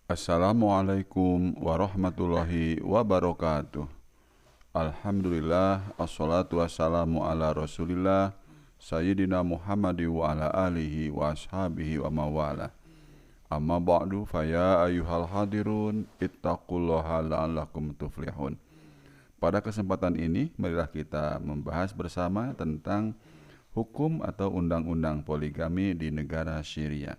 Assalamualaikum warahmatullahi wabarakatuh. Alhamdulillah, assalatu wassalamu ala rasulillah Sayyidina Muhammad wa ala alihi wa ashabihi wa mawala. Amma ba'du faya ayyuhal hadirun ittaqullaha la'allakum tuflihun. Pada kesempatan ini marilah kita membahas bersama tentang hukum atau undang-undang poligami di negara Syria.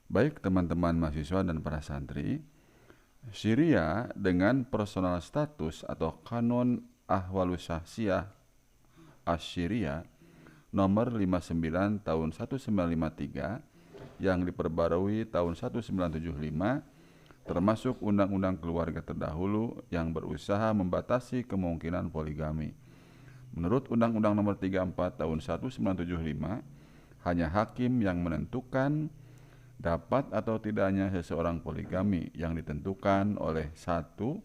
Baik teman-teman mahasiswa dan para santri, Syria dengan personal status atau Kanon Ahwalus Syahsiyah Asy-Syria nomor 59 tahun 1953 yang diperbarui tahun 1975, termasuk undang-undang keluarga terdahulu yang berusaha membatasi kemungkinan poligami. Menurut Undang-Undang nomor 34 tahun 1975, hanya hakim yang menentukan dapat atau tidaknya seseorang poligami yang ditentukan oleh satu,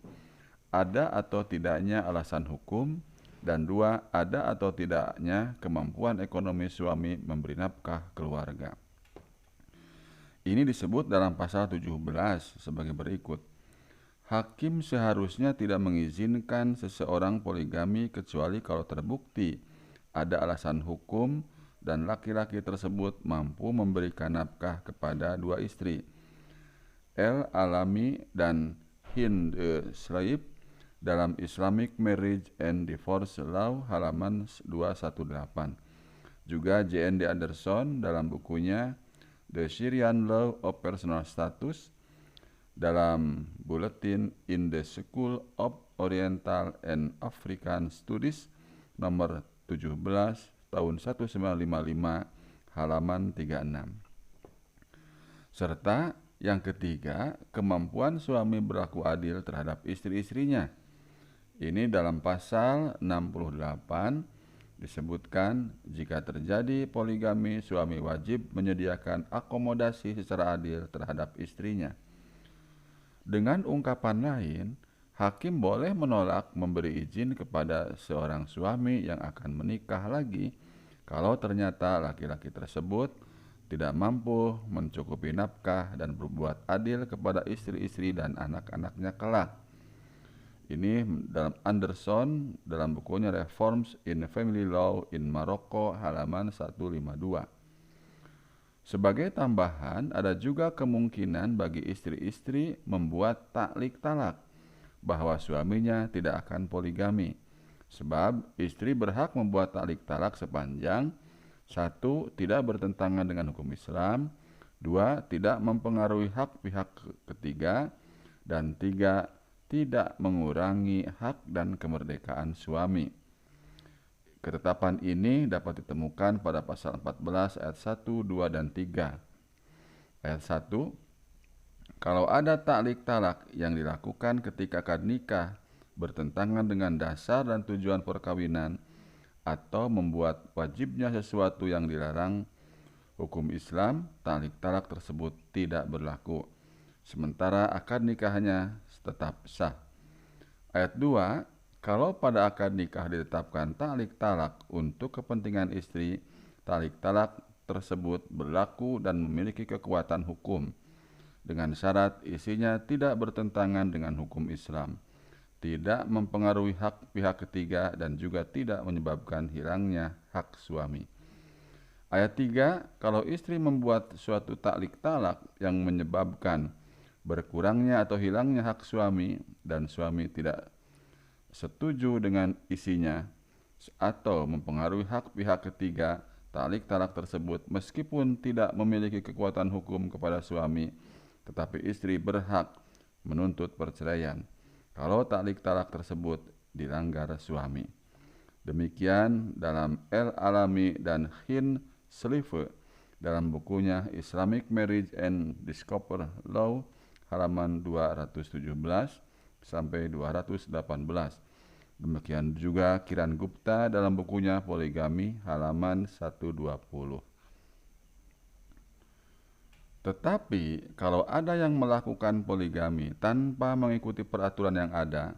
ada atau tidaknya alasan hukum, dan dua, ada atau tidaknya kemampuan ekonomi suami memberi nafkah keluarga. Ini disebut dalam pasal 17 sebagai berikut. Hakim seharusnya tidak mengizinkan seseorang poligami kecuali kalau terbukti ada alasan hukum dan laki-laki tersebut mampu memberikan nafkah kepada dua istri. Al-Alami dan Hind Slaib dalam Islamic Marriage and Divorce Law halaman 218. Juga J.N.D. Anderson dalam bukunya The Syrian Law of Personal Status dalam Bulletin in the School of Oriental and African Studies nomor 17 tahun 1955 halaman 36. Serta yang ketiga, kemampuan suami berlaku adil terhadap istri-istrinya. Ini dalam pasal 68 disebutkan jika terjadi poligami, suami wajib menyediakan akomodasi secara adil terhadap istrinya. Dengan ungkapan lain, hakim boleh menolak memberi izin kepada seorang suami yang akan menikah lagi kalau ternyata laki-laki tersebut tidak mampu mencukupi nafkah dan berbuat adil kepada istri-istri dan anak-anaknya kelak. Ini dalam Anderson dalam bukunya Reforms in Family Law in Morocco halaman 152. Sebagai tambahan, ada juga kemungkinan bagi istri-istri membuat taklik talak bahwa suaminya tidak akan poligami, sebab istri berhak membuat taklik talak sepanjang satu, tidak bertentangan dengan hukum Islam, dua, tidak mempengaruhi hak pihak ketiga, dan tiga, tidak mengurangi hak dan kemerdekaan suami. Ketetapan ini dapat ditemukan pada pasal 14 ayat 1, 2, dan 3. Ayat 1, kalau ada taklik talak yang dilakukan ketika akad nikah bertentangan dengan dasar dan tujuan perkawinan atau membuat wajibnya sesuatu yang dilarang hukum Islam, taklik talak tersebut tidak berlaku, sementara akad nikahnya tetap sah. Ayat 2, kalau pada akad nikah ditetapkan taklik talak untuk kepentingan istri, taklik talak tersebut berlaku dan memiliki kekuatan hukum, dengan syarat isinya tidak bertentangan dengan hukum Islam, tidak mempengaruhi hak pihak ketiga, dan juga tidak menyebabkan hilangnya hak suami. Ayat 3, kalau istri membuat suatu taklik talak yang menyebabkan berkurangnya atau hilangnya hak suami dan suami tidak setuju dengan isinya atau mempengaruhi hak pihak ketiga, taklik talak tersebut meskipun tidak memiliki kekuatan hukum kepada suami, tetapi istri berhak menuntut perceraian kalau taklik talak tersebut dilanggar suami. Demikian dalam Al-Alami dan Hind Slaib dalam bukunya Islamic Marriage and Divorce Law halaman 217 sampai 218. Demikian juga Kiran Gupta dalam bukunya Poligami halaman 120. Tetapi kalau ada yang melakukan poligami tanpa mengikuti peraturan yang ada,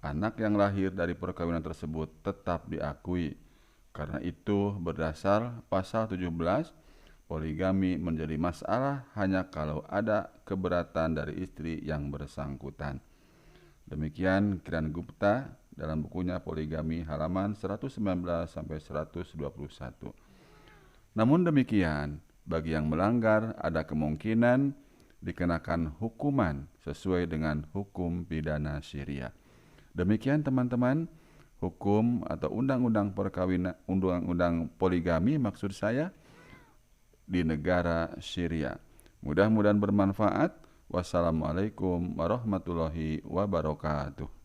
anak yang lahir dari perkawinan tersebut tetap diakui. Karena itu berdasar pasal 17 poligami menjadi masalah hanya kalau ada keberatan dari istri yang bersangkutan. Demikian Kiran Gupta dalam bukunya Poligami halaman 119 sampai 121. Namun demikian, bagi yang melanggar ada kemungkinan dikenakan hukuman sesuai dengan hukum pidana Syria. Demikian teman-teman, hukum atau undang-undang perkawinan, undang-undang poligami maksud saya di negara Syria. Mudah-mudahan bermanfaat. Wassalamualaikum warahmatullahi wabarakatuh.